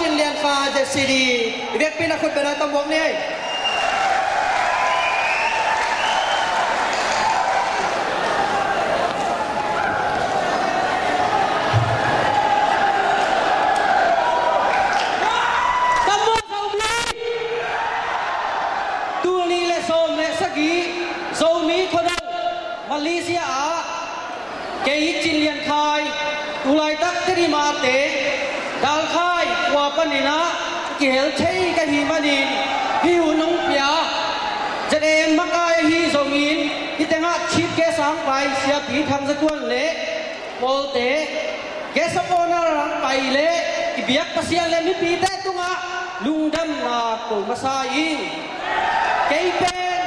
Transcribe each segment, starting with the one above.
จินเลียนฟ้าเจสีดีเรียกพี่นักขุดเป็นอะไรตั้งวงนี่มาเลเซียเกยจินเลียนคายอุไลตักที่มาเตะดาวคายกว่าปนินะเกลเชยกันหิมานินฮิวน้องเปียจะเอ็มมักไอฮิสงินที่แต่งะชิดเกสังไปเสียปีทำสกุลเละโปเตะเกสปอนารังไปเละอีเบียกภาษาเล่มิปีเตตุงะลุงดำนาโกมาซาอิงเกยเป็น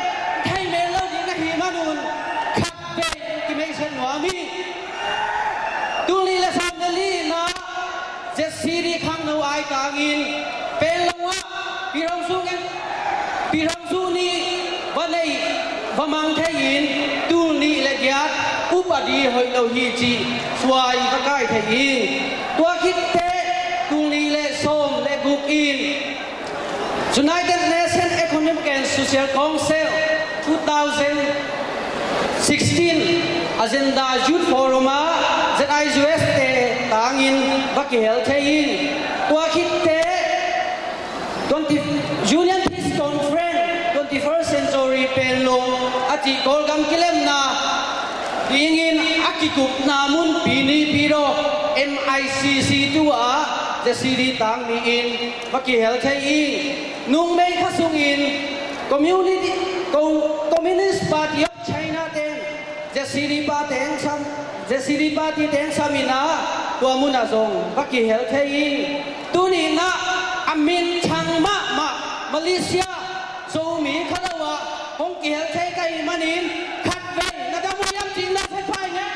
ไทยเมลอดีกันหิมานุนที่ไม่ใช่หัวมีตุลีและสันเดลีนะเจสซีดีข้างนวายตางินเป็นลงวะปีรังสูกันปีรังสูนี่วันนี้พมังเทียนตุลีและญาติอุปดีหอยเราฮีจีสวายตะไคร้เทียนตัวคิดเตตุลีและส้มและกุกอิน United Nations Economic and Social Council 2016 agenda youth forum ZIUS te tangin bakihel thein tua khit te 20 Union Peace Conference 21st century penlong achi golgam kilem na dingin akikup namun pini piro MICC tua jasidi tang ni in bakihel thein nung mei khasungin Communist Party of China ten Jasiri Party ten samina tua muna zong baki health in tuni na amin changma ma Malaysia so mi khalawa hong ki health kai manin khat ve na da moyam jing na sai phai ne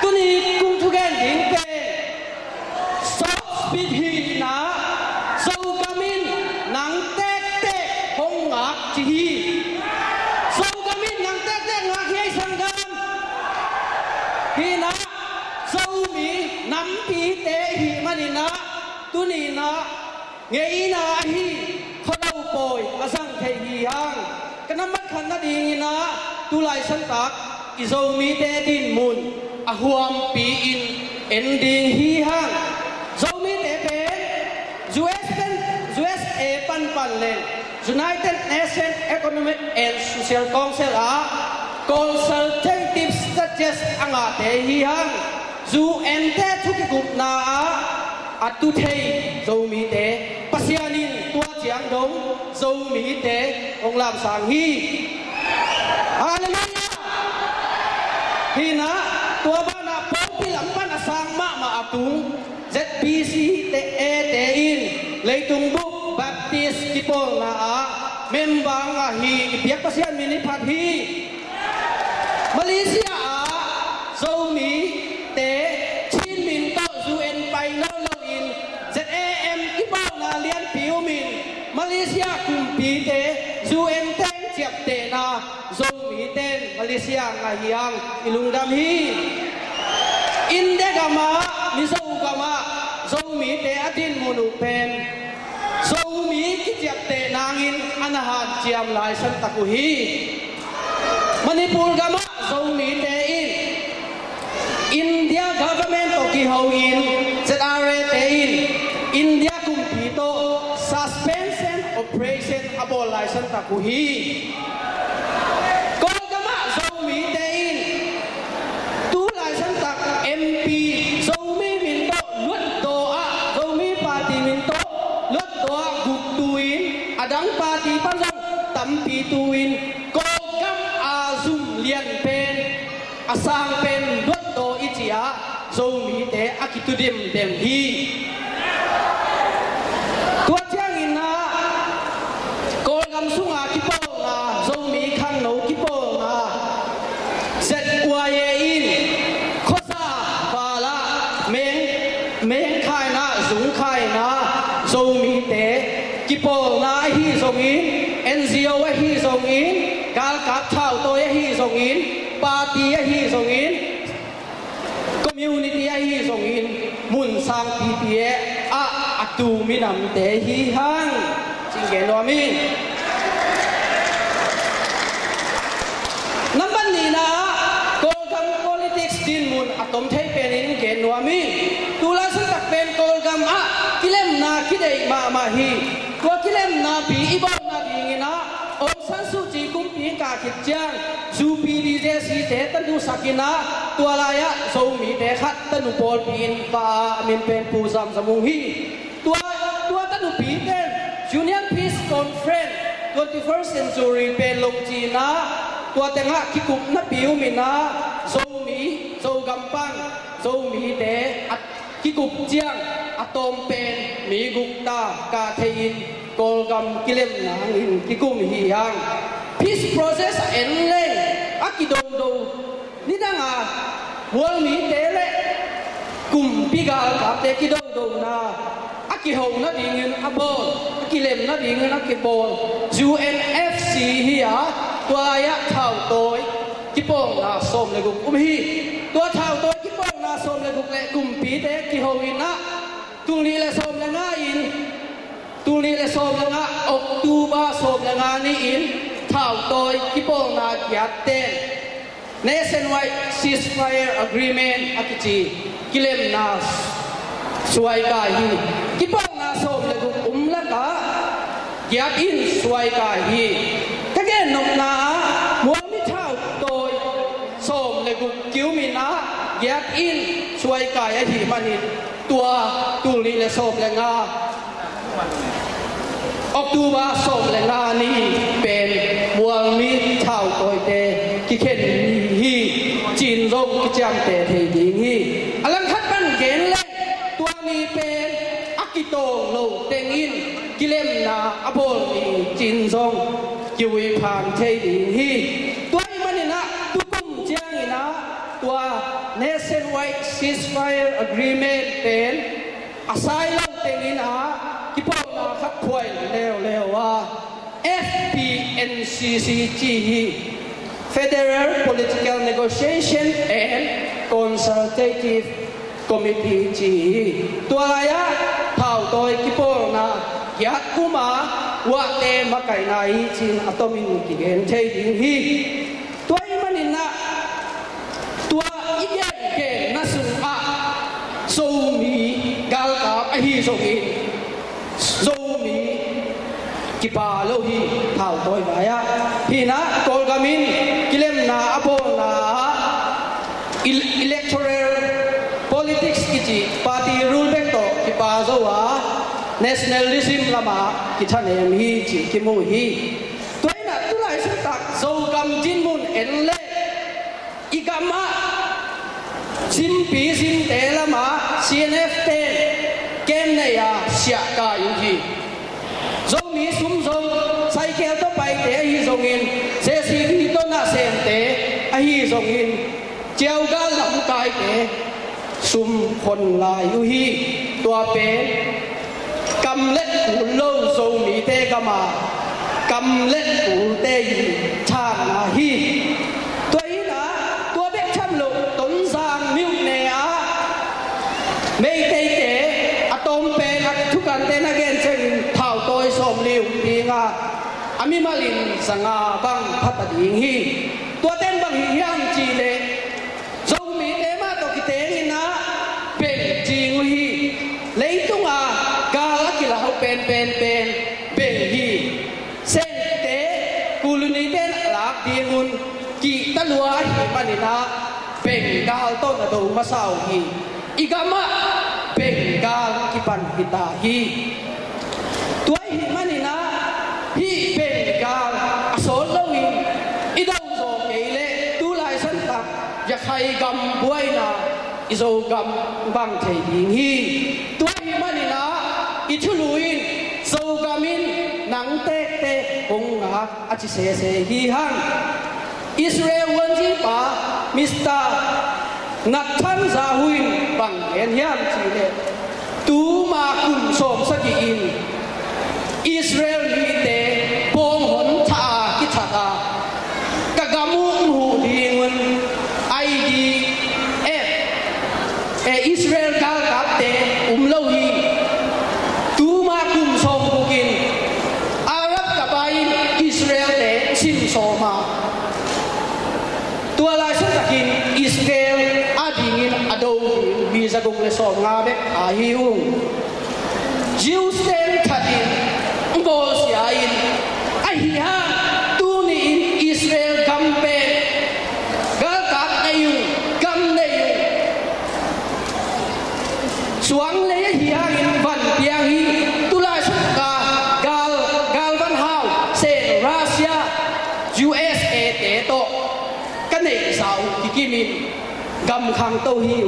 tuni kung thu gen ding pe so speed hi na so kamin nang tek te hong ngak chi hi Hina Saumi Nampi Te Hi Manina Tunina Ngeina Hi Khodau Poi Asang Te Hi Hang Kanamat Khana Dingina Tulai Santak Izomi Te Din Mun Ahuam Pi In Ending Hi Hang Zomi Te Pen USA Pan Pan Len United Nations Economic and Social Council Consultative suggest anga te hi hang zu ente thuki gup na atu thei zo mi te pasianin tua chiang dong zo mi te ong lam sang hi hallelujah hina tua bana popi lam pan asang ma atung ZPC te te in leitung bu baptist kipol na membang hi biak pasian mini phat hi Malaysia Zomi te Chin Min to UN pai lo lo in ZAM kipao na lian piu min Malaysia kumpi te UN ten chiap te na Zomi ten Malaysia ngahiang ilungdam hi India gama miso gama Zomi te adin munu pen Zomi ki chiap te nangin anahan chiam lai san takuhi Manipur gama Zomi te in India government to ki ho in ZRA te in India kumpito suspension operation abolition takuhi ko gama Zomi te in tu license tak MP Zomi min to lut do Zomi party min to lut do guk tuin adang party panjang tampi tuin ko lian pen asang pen dot do ichia Zomi te akitudim dem hi tua chiang ina kol gam sunga kipo na Zomi khang no kipo na set uaye in khosa bala meng khai na zung khai na Zomi te kipo na hi zongin NGO hi zongin Kal kap thao tôi hi zong in party hi zong in community hi zong in sang PPA atu minam te hi hang chingge no mi number ni na kolgam politics din mun atom thei penin ge no mi tula sun tak pen kolgam kilem na kidei ma hi ko kilem na bi ibo na dingina Aung San Suu Kyi kumpi ka kitjang PDC si te tanu sakina tualaya so mi te khat tanu pol pin pa min pen pu sam samung hi tua tanu pi pen Union Peace Conference 21st century pen long chi na tua tenga kikup na piu mina so mi so gampang so mi te at kikup jiang atom pen mi gukta ka thein kolgam kilem nang in kikum hi hang peace process en leng akidong do nidanga wal mi tele kum pigal ka te kidong do na akihong na dingin abol akilem na dingin akibol UNFC hiya tuaya thau toy kipong na som le guk hi tua thau toy kipong na som le guk le kum pi te kihowina tungli le som le nga in tuli le som nga October som nga ni in thau toy kipong na kiat ten nationwide ceasefire agreement akichi kilem na suai ka hi kipong na som le gu la ka kiat in suai ka hi kage nok na mo mi thau toy som le gu kiu mi na kiat in suai ka hi manin tua tuli le som nga October som le nga ni pen muang mi thau toy te ki khen hi chin rong ki cham te thei ding hi alang khat ban gen le tua mi pen akito lo teng in kilem na abol mi chin rong ki wi phan thei ding hi tua i manina tu kum chiang ina tua nationwide ceasefire agreement pen asai lo teng ina kipong na khat phoi leo wa FPNCC Federal Political Negotiation and Consultative Committee chi tuaya thau toy kipong na yat kuma wa te makai nai chin atomin ki gen thei ding hi tuai manin na tua igen ke na sung so mi gal ka hi so mi zomi kipa lo hi thau toy baya hina kolgamin kilem na abo na electoral politics kichi party rule back to kipa zo wa nationalism lama kithanem hi chi kimu hi toina tulai sa tak zo gam jin mun enle igama simpi sim te lama CNF te kem ne ya sia ka yu hi zo mi sum zong cycle to pai te hi zong in se si ni to na sem te a hi zong in chiao ga lam kai te sum khon la yu hi tua pe kam let ku lo zo mi te ka ma kam let ku te yi cha na hi toi na tua be cham lo ton sang miu ne a mei te te atom pe nak thukan te na gen chen thau toy som liu pinga ami malin sanga bang phat ding hi tua ten bang hi hiam chi le zo mi te ma to ki te ni na pe jing hi leitunga ka la ki la ho pen be hi sen te kuluni ten lak dingun ki talua hi manina bengal to na do masau hi igama bengal kipan kita hi tuai hi manina hi bengal asol lowi idau zo keile tu lai san tak ya khai gam buaina izo gam bang thei ding hi tuai hi manina ithuluin zo gamin nang te te ong ha achi se hi hang Israel wanji pa Mr. Nathan Zahuin bang en hiam chi le tu ma kum som saki in Israel ni te pong hon tha ki thata kagamu hu dingun IDF Israel gal kapte umlo hi tuma kum som bukin Arab kabain Israel te sim soma tua lai sun takin Israel adingin ado bi zagong le som nga be a hiung Jews ten thadin bol siain a hi ha tu ni in Israel gampe gal kap ayung gam ne suang le hi ha in van piang hi tu lai sun ka gal van hau se Russia USA te to cái này sao thì kim in gam khang to hi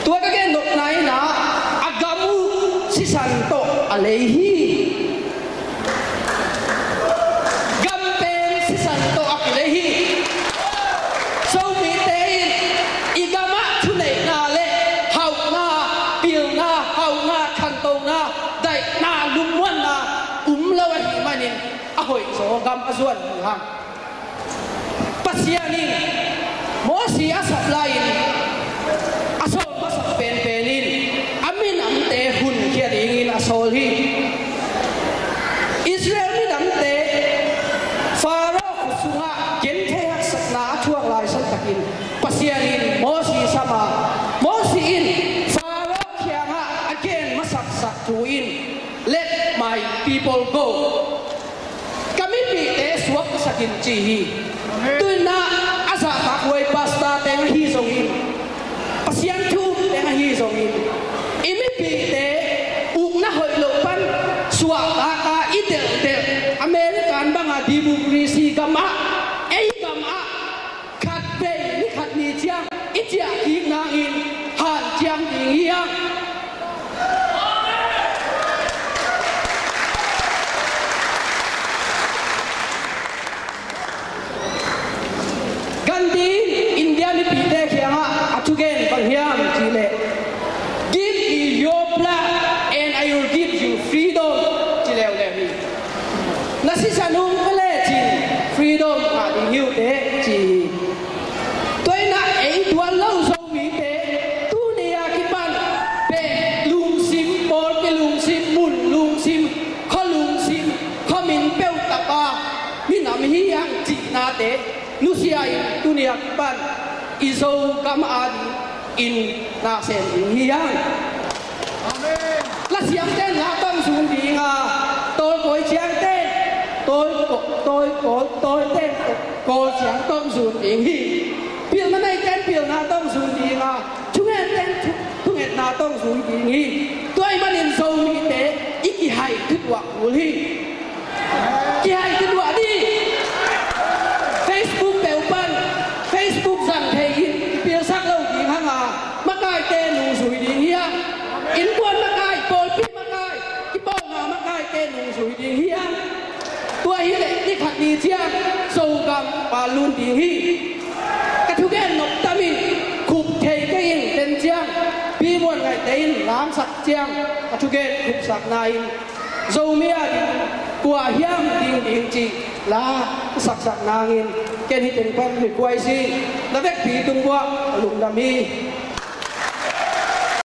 tua cái nộp này na agamu si san to alehi gam pen si san to alehi so mi te igama thu nei na le hau na pil na hau na khan to na dai na lum wan na lo hi manin a hoi so gam azuan ha pasiani mosi asap lain asol masak pen penin amin amte hun kia dingin asol hi Israel min amte faro kusunga gente hak sakna thuak lai san takin pasiani mosi sama mosi in faro kianga again masak sak tuin let my people go kami pi te suak sakin chi hi tôi na asa takway pasta teng hi zongin pasian thu teng hi zongin imi pi te uk na hoi lo pan suwa ka idel de American banga democracy gama ei gama khat be ni khat ni chiang itia ki na in han chiang ding hiang Gandhi India ni pite khianga atugen panghiam chile give me your blood and I will give you freedom chile le mi nasi sanung kale chin freedom a di hiu te chi toi na ei tuan lo so mi te tu ne a ki pan pe lung sim bol pe lung sim mun lung sim kho lung sim kho min peu tapa mi nam hi yang chi na te Nusiai dunia pan izo kam adi in nasen hiang. Amen. La siang ten la bam sun dinga tôi koi chiang ten tôi ten ko chiang tom sun ding hi. Pil manai ten pil na tom sun dinga chungen ten chungen na tom sun ding hi. Tôi manin so mi te iki hai thwa ul hi. Ki hai thwa đi. Facebook bèo pan Facebook rằng thầy bia sắc lâu tiếng hăng à mắc ai tên nụ sủi đi hia in quân mắc ai bồi pi mắc ai cái bông à mắc ai tên nụ sủi đi hia tôi hi lệ đi khát đi chiang sâu gam và luôn đi hi cái thứ gen nộp tâm mi khục thầy cái in tên chiang pi muôn ngày tên làm sạch chiang cái thứ gen khục sạch này dâu mía qua hiam ding chi la sak nangin ken hi ten pan mi kwai si la vek pi tung wa lum dam hi